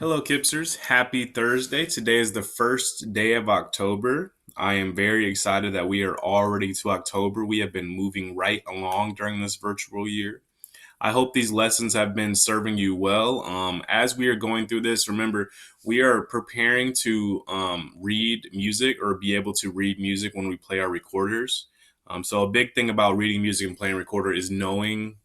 Hello, Kipsters. Happy Thursday. Today is the first day of October. I am very excited that we are already to October. We have been moving right along during this virtual year. I hope these lessons have been serving you well. As we are going through this, remember, we are preparing to read music or be able to read music when we play our recorders. So, a big thing about reading music and playing recorder is knowing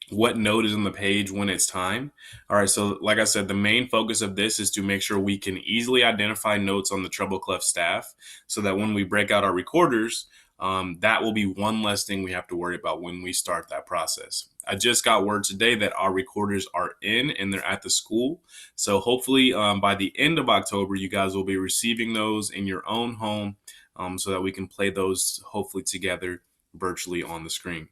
what note is on the page when it's time. All right, so like I said, the main focus of this is to make sure we can easily identify notes on the treble clef staff so that when we break out our recorders, that will be one less thing we have to worry about when we start that process. I just got word today that our recorders are in and they're at the school. So hopefully by the end of October, you guys will be receiving those in your own home so that we can play those hopefully together virtually on the screen.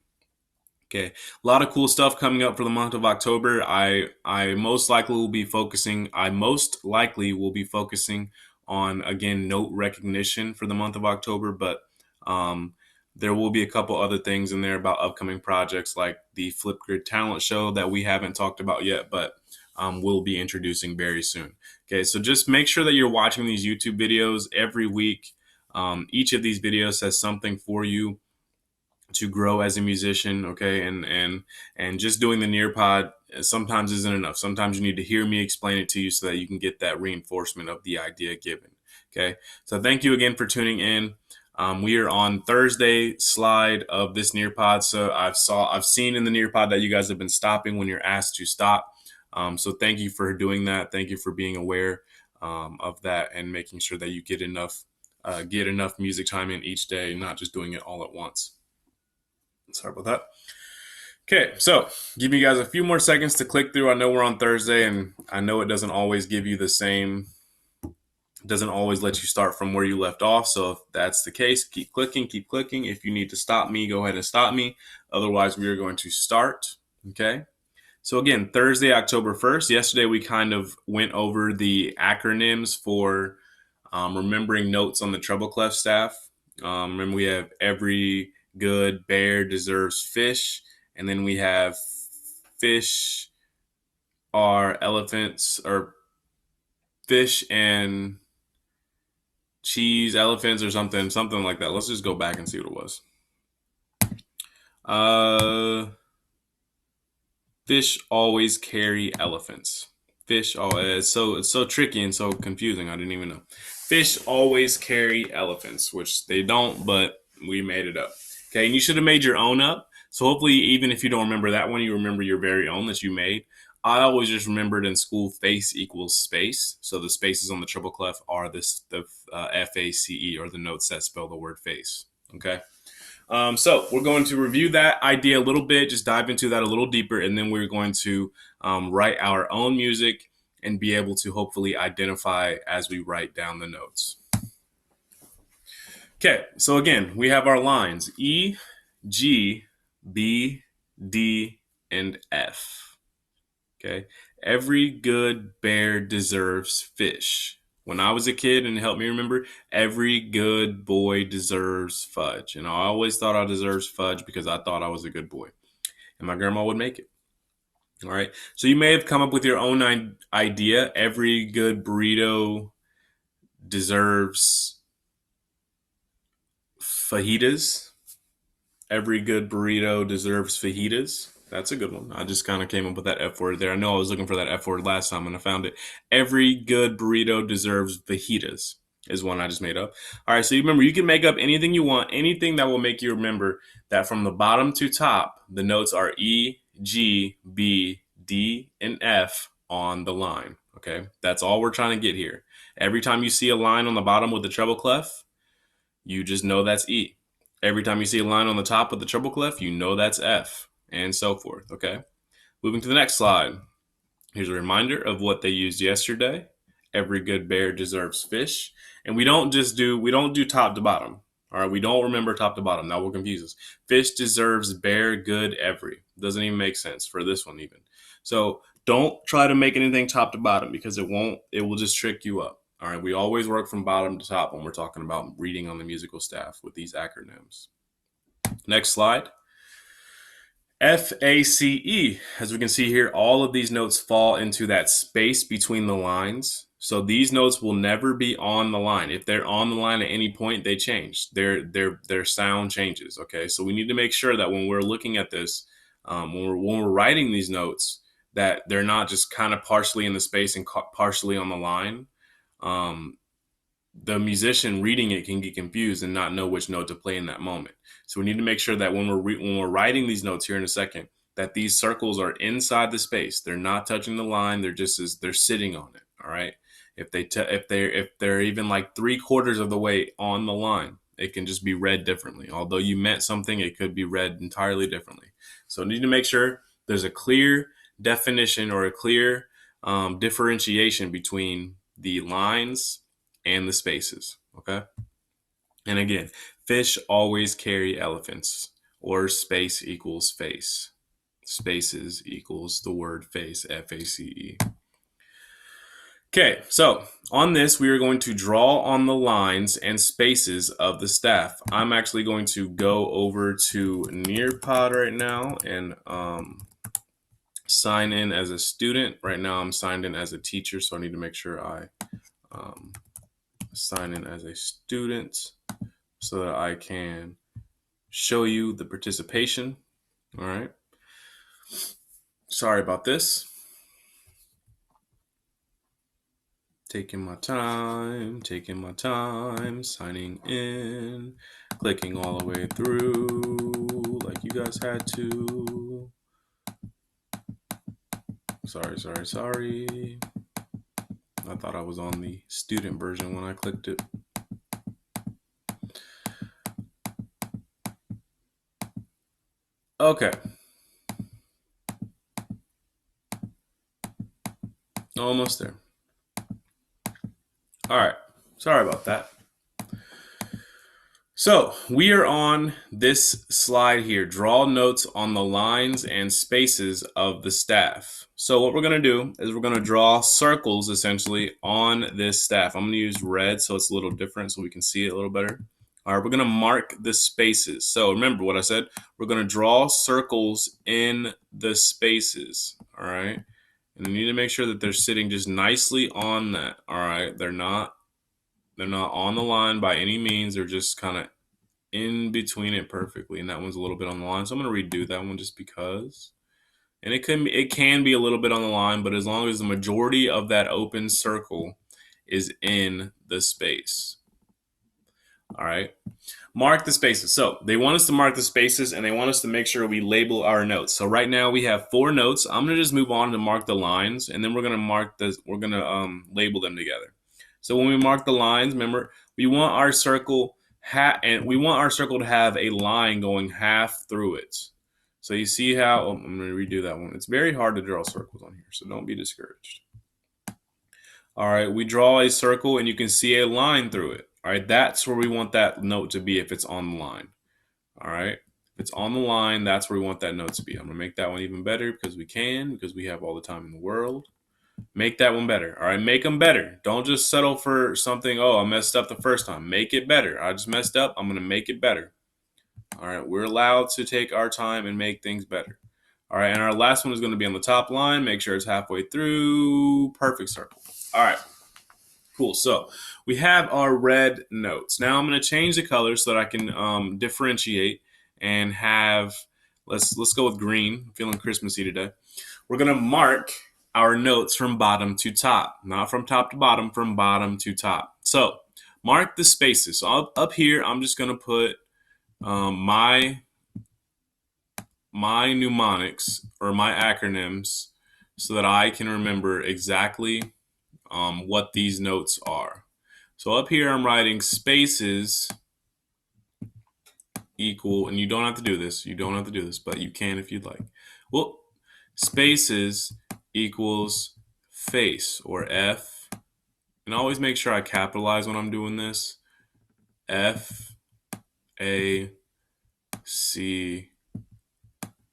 Okay, a lot of cool stuff coming up for the month of October. I most likely will be focusing. I most likely will be focusing on again note recognition for the month of October, but um, there will be a couple other things in there about upcoming projects like the Flipgrid Talent Show that we haven't talked about yet, but we'll be introducing very soon. Okay, so just make sure that you're watching these YouTube videos every week. Each of these videos has something for you to grow as a musician. Okay, and just doing the Nearpod sometimes isn't enough. Sometimes you need to hear me explain it to you so that you can get that reinforcement of the idea given. Okay, so thank you again for tuning in. We are on Thursday slide of this Nearpod. So I've seen in the Nearpod that you guys have been stopping when you're asked to stop. So thank you for doing that. Thank you for being aware of that and making sure that you get enough music time in each day, not just doing it all at once. Sorry about that. Okay, so give you guys a few more seconds to click through. I know we're on Thursday, and I know it doesn't always give you the same, doesn't always let you start from where you left off. So if that's the case, keep clicking, keep clicking. If you need to stop me, go ahead and stop me. Otherwise, we are going to start. Okay. So again, Thursday, October 1st. Yesterday, we kind of went over the acronyms for remembering notes on the treble clef staff. Remember, we have every good bear deserves fish, and then we have fish are elephants, or fish and cheese elephants, or something like that. Let's just go back and see what it was. Fish always carry elephants. Fish always, it's so tricky and so confusing. I didn't even know. Fish always carry elephants, which they don't, but we made it up. Okay, and you should have made your own up. So hopefully, even if you don't remember that one, you remember your very own that you made. I always just remembered in school face equals space. So the spaces on the treble clef are the FACE, or the notes that spell the word face. Okay. So we're going to review that idea a little bit, just dive into that a little deeper, and then we're going to write our own music and be able to hopefully identify as we write down the notes. Okay, so again, we have our lines E, G, B, D, and F. Okay, every good bear deserves fish. When I was a kid, and help me remember, every good boy deserves fudge. And I always thought I deserved fudge because I thought I was a good boy. And my grandma would make it. All right. So you may have come up with your own idea. Every good burrito deserves fajitas. Every good burrito deserves fajitas. That's a good one. I just kind of came up with that F word there. I know I was looking for that F word last time and I found it. Every good burrito deserves fajitas is one I just made up. All right, so you remember, you can make up anything you want, anything that will make you remember that from the bottom to top, the notes are E, G, B, D, and F on the line. Okay, that's all we're trying to get here. Every time you see a line on the bottom with the treble clef, you just know that's E. Every time you see a line on the top of the treble clef, you know that's F, and so forth. Okay. Moving to the next slide. Here's a reminder of what they used yesterday. Every good bear deserves fish. And we don't do top to bottom. All right. We don't remember top to bottom. That will confuse us. Fish deserves bear good every. Doesn't even make sense for this one even. So don't try to make anything top to bottom because it will just trick you up. All right, we always work from bottom to top when we're talking about reading on the musical staff with these acronyms. Next slide. FACE, as we can see here, all of these notes fall into that space between the lines. So these notes will never be on the line. If they're on the line at any point, they change. Their sound changes. Okay, so we need to make sure that when we're looking at this, when we're writing these notes, that they're not just kind of partially in the space and partially on the line. Um, the musician reading it can get confused and not know which note to play in that moment. So we need to make sure that when we're writing these notes here in a second, that these circles are inside the space. They're not touching the line. They're sitting on it. All right. If they're even like 3/4 of the way on the line, it can just be read differently. Although you meant something, it could be read entirely differently. So we need to make sure there's a clear definition or a clear differentiation between the lines and the spaces. Okay. And again, fish always carry elephants, or space equals face. Spaces equals the word face, FACE. Okay, so on this, we are going to draw on the lines and spaces of the staff. I'm actually going to go over to Nearpod right now and sign in as a student. Right now, I'm signed in as a teacher, so I need to make sure I sign in as a student so that I can show you the participation. All right. Sorry about this. Taking my time, signing in, clicking all the way through like you guys had to. Sorry. I thought I was on the student version when I clicked it. Okay. Almost there. All right. Sorry about that. So we are on this slide here. Draw notes on the lines and spaces of the staff. So what we're going to do is we're going to draw circles essentially on this staff. I'm going to use red so it's a little different so we can see it a little better. All right, we're going to mark the spaces. So remember what I said. We're going to draw circles in the spaces. All right. And you need to make sure that they're sitting just nicely on that. All right. They're not on the line by any means. They're just kind of in between it perfectly. And that one's a little bit on the line. So I'm going to redo that one just because. And it can be a little bit on the line, but as long as the majority of that open circle is in the space. All right. Mark the spaces. So they want us to mark the spaces and they want us to make sure we label our notes. So right now we have 4 notes. I'm going to just move on to mark the lines, and then we're going to label them together. So when we mark the lines, remember, we want our circle to have a line going half through it. So you see how I'm going to redo that one. It's very hard to draw circles on here, so don't be discouraged. All right, we draw a circle and you can see a line through it. All right, that's where we want that note to be if it's on the line. All right, if it's on the line, that's where we want that note to be. I'm going to make that one even better because we have all the time in the world. Make that one better. All right, make them better. Don't just settle for something, oh, I messed up the first time. Make it better. I just messed up. I'm going to make it better. All right, we're allowed to take our time and make things better. All right, and our last one is going to be on the top line. Make sure it's halfway through. Perfect circle. All right, cool. So we have our red notes. Now I'm going to change the color so that I can differentiate and have, let's go with green. I'm feeling Christmassy today. We're going to mark our notes from bottom to top, not from top to bottom, from bottom to top. So mark the spaces. So up here, I'm just going to put my mnemonics or my acronyms so that I can remember exactly what these notes are. So up here, I'm writing spaces equal, and you don't have to do this, but you can if you'd like. Well, spaces equals face, or F, and always make sure I capitalize when I'm doing this. F, A, C,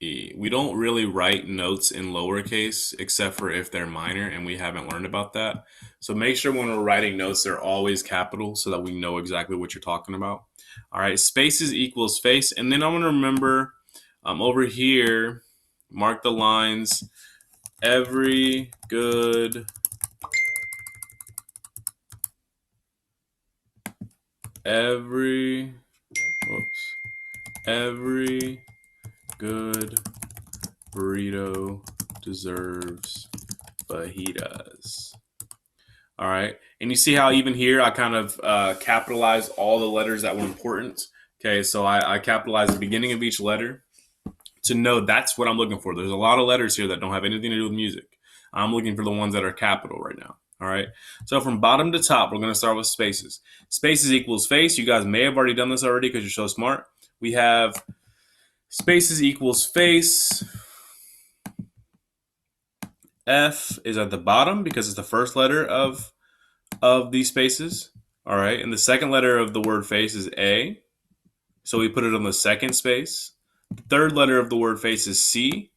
E. We don't really write notes in lowercase except for if they're minor, and we haven't learned about that. So make sure when we're writing notes, they're always capital so that we know exactly what you're talking about. All right, spaces equals face, and then I'm going to remember Over here, mark the lines. Every good every good burrito deserves fajitas. All right. And you see how even here I kind of capitalize all the letters that were important. Okay. So I capitalize the beginning of each letter to know that's what I'm looking for. There's a lot of letters here that don't have anything to do with music. I'm looking for the ones that are capital right now. All right. So from bottom to top, we're going to start with spaces. Spaces equals face. You guys may have already done this already because you're so smart. We have spaces equals face. F is at the bottom because it's the first letter of these spaces. All right. And the second letter of the word face is A. So we put it on the second space. The third letter of the word face is C.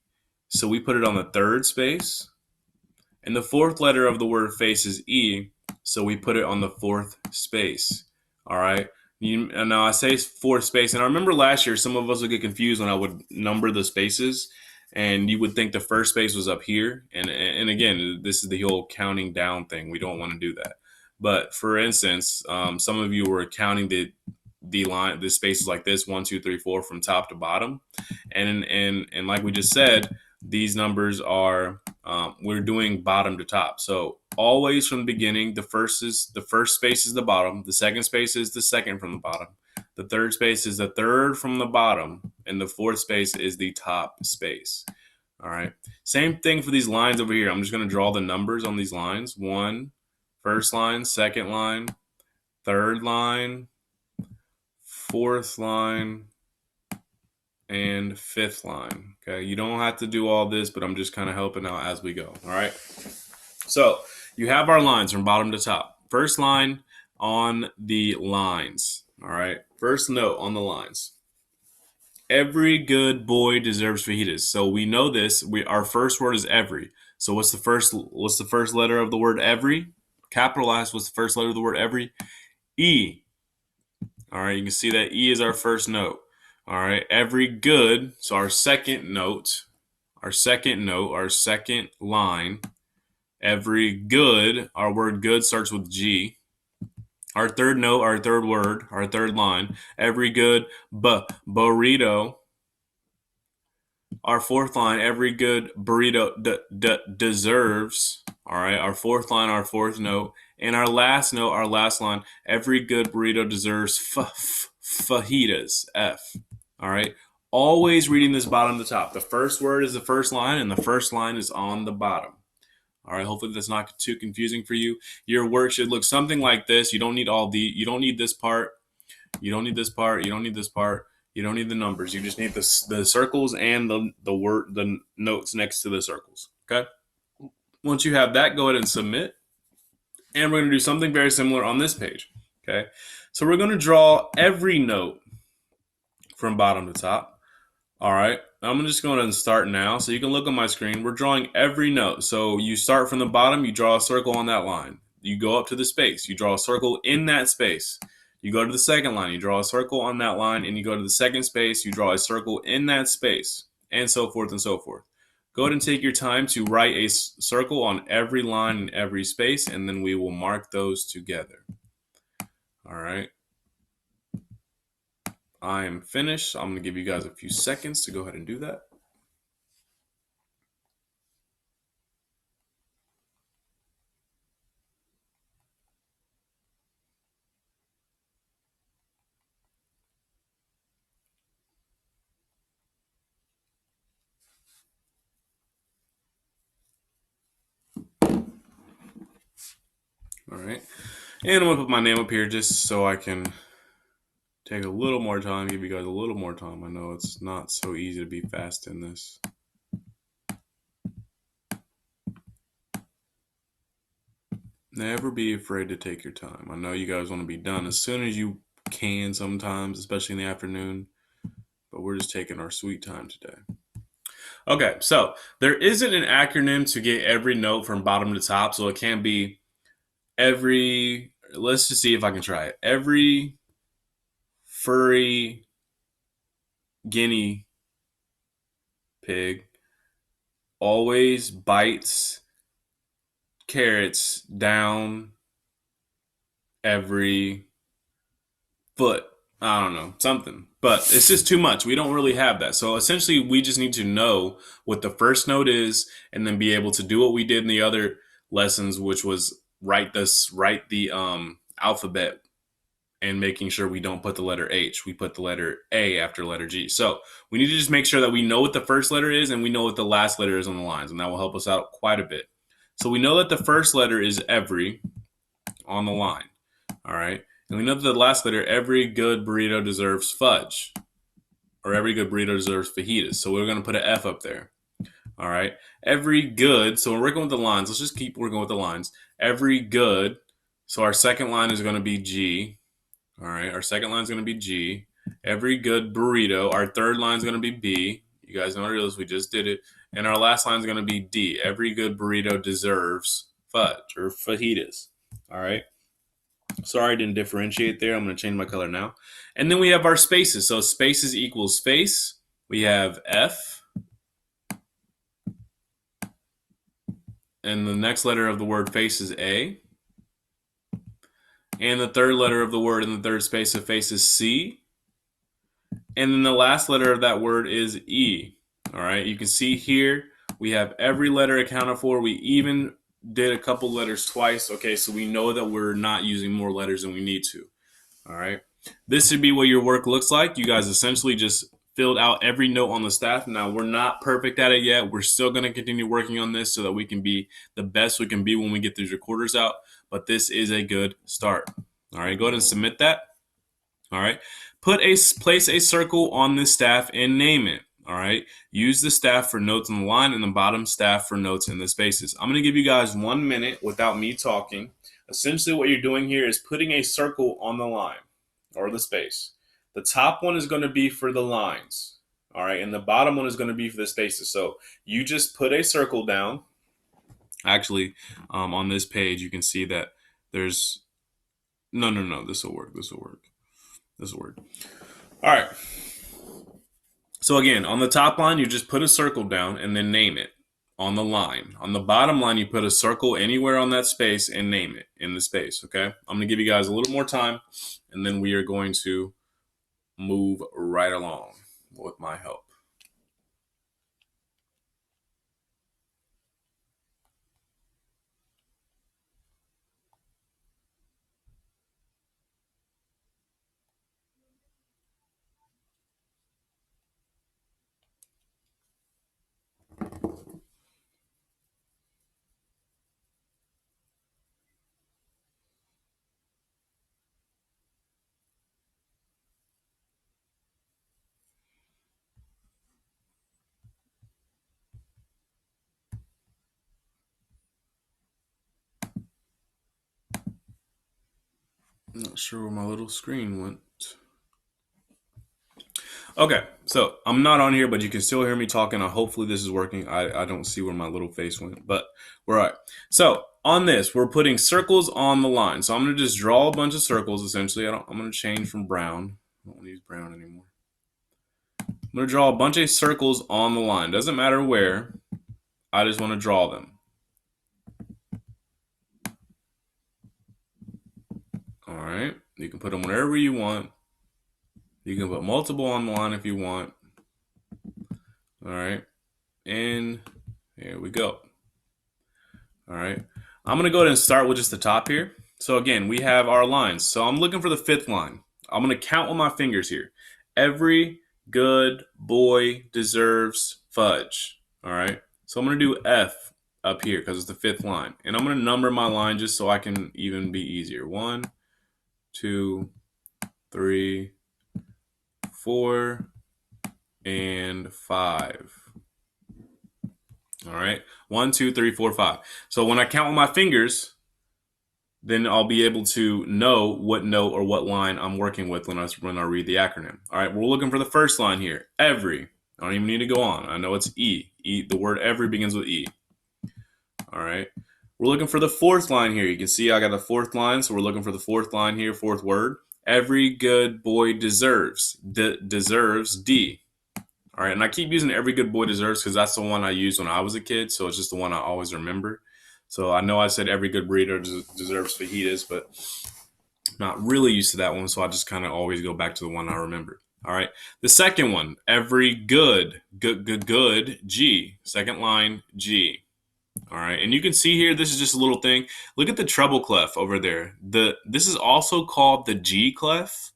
So we put it on the third space. And the fourth letter of the word face is E. So we put it on the fourth space. All right. And now I say fourth space. And I remember last year, some of us would get confused when I would number the spaces. And you would think the first space was up here. And again, this is the whole counting down thing. We don't want to do that. But for instance, some of you were counting the spaces like this 1, 2, 3, 4 from top to bottom. And like we just said, these numbers are we're doing bottom to top. So always from the beginning, the first space is the bottom, the second space is the second from the bottom, the third space is the third from the bottom, and the fourth space is the top space. All right. Same thing for these lines over here. I'm just going to draw the numbers on these lines. First line, second line, third line, fourth line, and fifth line. Okay, you don't have to do all this, but I'm just kind of helping out as we go. All right. So you have our lines from bottom to top. First line on the lines. All right. First note on the lines. Every good boy deserves fajitas. So we know this. Our first word is every. So what's the first letter of the word every? Capitalized. What's the first letter of the word every? E. All right. You can see that E is our first note. All right. Every good. So our second line. Every good. Our word good starts with G. Our third note, our third word, our third line. Every good burrito. Our fourth line. Every good burrito deserves. All right. Our fourth line, our fourth note. And our last note, our last line. Every good burrito deserves fajitas. F. All right. Always reading this bottom to top. The first word is the first line, and the first line is on the bottom. All right. Hopefully that's not too confusing for you. Your work should look something like this. You don't need you don't need this part. You don't need this part. You don't need this part. You don't need the numbers. You just need the circles and the notes next to the circles. Okay. Once you have that, go ahead and submit. And we're going to do something very similar on this page. Okay. So we're going to draw every note from bottom to top. All right, I'm just going to start now. So you can look on my screen. We're drawing every note. So you start from the bottom, you draw a circle on that line. You go up to the space, you draw a circle in that space. You go to the second line, you draw a circle on that line, and you go to the second space, you draw a circle in that space, and so forth and so forth. Go ahead and take your time to write a circle on every line and every space, and then we will mark those together. All right. I am finished. I'm going to give you guys a few seconds to go ahead and do that. All right. And I'm going to put my name up here just so I can take a little more time, give you guys a little more time. I know it's not so easy to be fast in this. Never be afraid to take your time. I know you guys want to be done as soon as you can sometimes, especially in the afternoon, but we're just taking our sweet time today. Okay, so there isn't an acronym to get every note from bottom to top, so it can't be let's just see if I can try it. Every furry guinea pig, always bites carrots down every foot. I don't know, something. But it's just too much. We don't really have that. So essentially, we just need to know what the first note is and then be able to do what we did in the other lessons, which was write the alphabet and making sure we don't put the letter H. We put the letter A after letter G. So we need to just make sure that we know what the first letter is and we know what the last letter is on the lines, and that will help us out quite a bit. So we know that the first letter is every on the line. All right. And we know that the last letter, every good burrito deserves fudge, or every good burrito deserves fajitas. So we're going to put an F up there. All right. Every good. So we're working with the lines. Let's just keep working with the lines. Every good. So our second line is going to be G. All right. Our second line is going to be G. Every good burrito. Our third line is going to be B. You guys know what it is. We just did it. And our last line is going to be D. Every good burrito deserves fudge or fajitas. All right. Sorry, I didn't differentiate there. I'm going to change my color now. And then we have our spaces. So spaces equals face. We have F. And the next letter of the word face is A. And the third letter of the word in the third space of face is C. And then the last letter of that word is E. All right. You can see here we have every letter accounted for. We even did a couple letters twice. Okay, so we know that we're not using more letters than we need to. All right. This should be what your work looks like. You guys essentially just filled out every note on the staff. Now, we're not perfect at it yet. We're still going to continue working on this so that we can be the best we can be when we get these recorders out. But this is a good start. All right. Go ahead and submit that. All right. Place a circle on this staff and name it. All right. Use the staff for notes on the line and the bottom staff for notes in the spaces. I'm going to give you guys 1 minute without me talking. Essentially, what you're doing here is putting a circle on the line or the space. The top one is going to be for the lines. All right. And the bottom one is going to be for the spaces. So you just put a circle down. Actually, on this page, you can see that there's no. This will work. This will work. All right. So again, on the top line, you just put a circle down and then name it on the line. On the bottom line, you put a circle anywhere on that space and name it in the space, okay? I'm going to give you guys a little more time, and then we are going to move right along with my help. I'm not sure where my little screen went. Okay, so I'm not on here, but you can still hear me talking. Hopefully this is working. I don't see where my little face went, but we're all right. So on this, we're putting circles on the line. So I'm going to just draw a bunch of circles, essentially. I'm going to change from brown. I don't want to use brown anymore. I'm going to draw a bunch of circles on the line. Doesn't matter where. I just want to draw them. All right. You can put them wherever you want. You can put multiple on the line if you want. All right. And here we go. All right. I'm going to go ahead and start with just the top here. So again, we have our lines. So I'm looking for the fifth line. I'm going to count with my fingers here. Every good boy deserves fudge. All right. So I'm going to do F up here because it's the fifth line. And I'm going to number my line just so I can even be easier. 1, 2, 3, 4, and 5. All right. 1, 2, 3, 4, 5. So when I count with my fingers, then I'll be able to know what note or what line I'm working with when I read the acronym. All right. We're looking for the first line here. Every. I don't even need to go on. I know it's E. The word every begins with E. All right. We're looking for the fourth line here. You can see I got the fourth line. So we're looking for the fourth line here, fourth word. Every good boy deserves. Deserves D. All right, and I keep using Every Good Boy Deserves because that's the one I used when I was a kid, so it's just the one I always remember. So I know I said Every Good Burrito deserves fajitas, but I'm not really used to that one, so I just kind of always go back to the one I remember. All right, the second one, Every Good G, second line G. All right, and you can see here, this is just a little thing. Look at the treble clef over there. This is also called the G clef.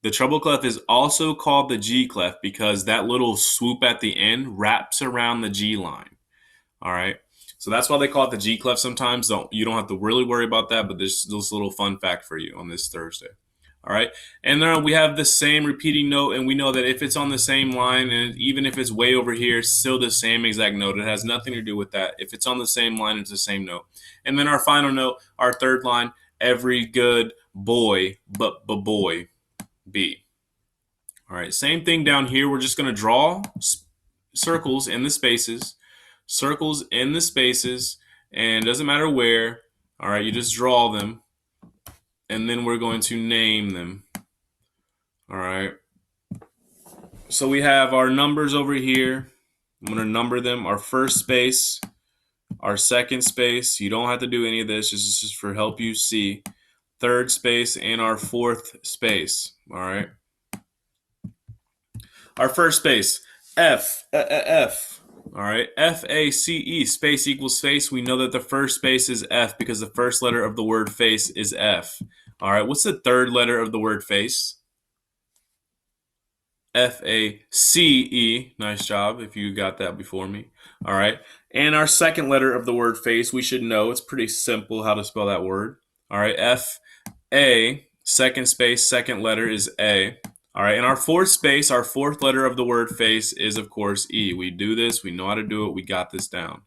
The treble clef is also called the G clef because that little swoop at the end wraps around the G line. All right. So that's why they call it the G clef sometimes. You don't have to really worry about that, but there's this little fun fact for you on this Thursday. All right. And then we have the same repeating note, and we know that if it's on the same line, and even if it's way over here, it's still the same exact note. It has nothing to do with that. If it's on the same line, it's the same note. And then our final note, our third line, every good boy, but boy, B. All right, same thing down here. We're just going to draw circles in the spaces, and it doesn't matter where. All right, you just draw them, and then we're going to name them. All right. So we have our numbers over here. I'm going to number them. Our first space, our second space. You don't have to do any of this. This is just for help you see. Third space and our fourth space. All right. Our first space, F. All right, FACE, space equals face. We know that the first space is F because the first letter of the word face is F. All right, what's the third letter of the word face? FACE. Nice job if you got that before me. All right, and our second letter of the word face, we should know. It's pretty simple how to spell that word. All right, FA, second space, second letter is A. All right, and our fourth space, our fourth letter of the word face is, of course, E. We do this. We know how to do it. We got this down.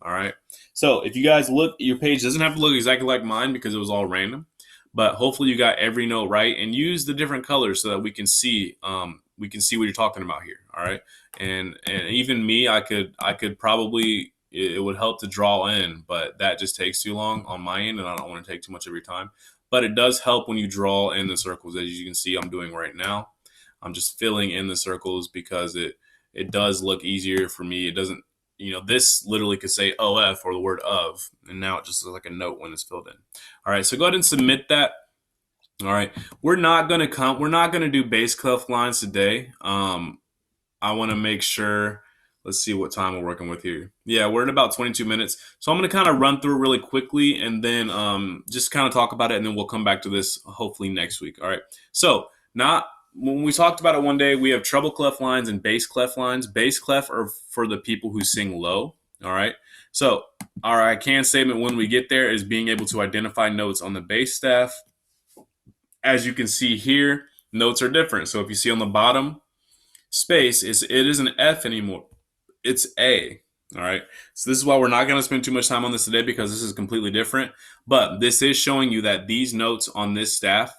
All right. So if you guys look, your page doesn't have to look exactly like mine because it was all random, but hopefully you got every note right, and use the different colors so that we can see what you're talking about here. All right, and even me, I could probably, it would help to draw in, but that just takes too long on my end, and I don't want to take too much of your time. But it does help when you draw in the circles, as you can see I'm doing right now. I'm just filling in the circles because it does look easier for me. It doesn't, this literally could say OF or the word of, and now it just looks like a note when it's filled in. All right, so go ahead and submit that. All right, we're not gonna do base clef lines today. I want to make sure. Let's see what time we're working with here. Yeah, we're at about 22 minutes. So I'm going to kind of run through it really quickly and then just kind of talk about it, and then we'll come back to this hopefully next week. All right. So when we talked about it one day, we have treble clef lines and bass clef lines. Bass clef are for the people who sing low. All right. So our I can statement when we get there is being able to identify notes on the bass staff. As you can see here, notes are different. So if you see on the bottom space, it isn't F anymore. It's A. All right. So this is why we're not going to spend too much time on this today because this is completely different. But this is showing you that these notes on this staff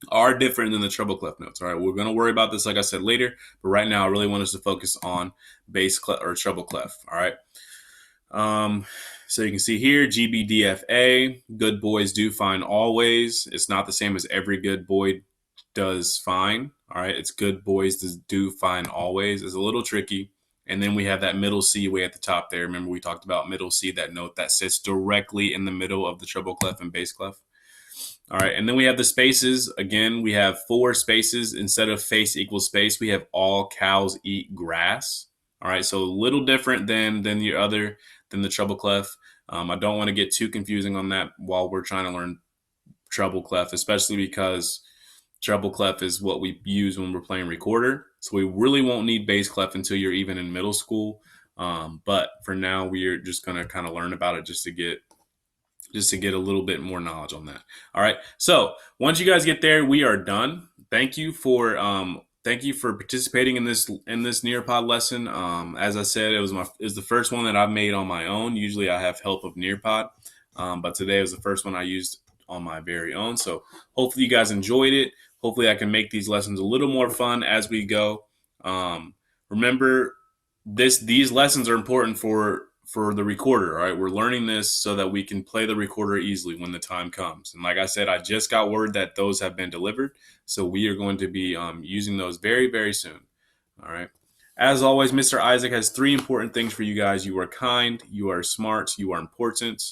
are different than the treble clef notes. All right. We're going to worry about this, like I said, later. But right now, I really want us to focus on bass clef or treble clef. All right. So you can see here, GBDFA, good boys do fine always. It's not the same as every good boy does fine. All right. It's good boys do fine always. It's a little tricky. And then we have that middle C way at the top there. Remember we talked about middle C, that note that sits directly in the middle of the treble clef and bass clef. All right, and then we have the spaces. Again, we have 4 spaces. Instead of face equals space, we have all cows eat grass. All right, so a little different than the treble clef. I don't want to get too confusing on that while we're trying to learn treble clef, especially because treble clef is what we use when we're playing recorder. So we really won't need bass clef until you're even in middle school. But for now, we are just going to kind of learn about it just to get a little bit more knowledge on that. All right. So once you guys get there, we are done. Thank you for participating in this Nearpod lesson. As I said, it was the first one that I've made on my own. Usually I have help of Nearpod, but today was the first one I used on my very own. So hopefully you guys enjoyed it. Hopefully I can make these lessons a little more fun as we go. Remember, these lessons are important for the recorder. All right, we're learning this so that we can play the recorder easily when the time comes. And like I said, I just got word that those have been delivered, so we are going to be using those very, very soon. All right. As always, Mr. Isaac has three important things for you guys. You are kind, you are smart, you are important.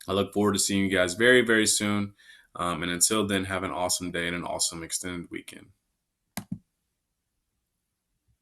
I look forward to seeing you guys very, very soon. And until then, have an awesome day and an awesome extended weekend.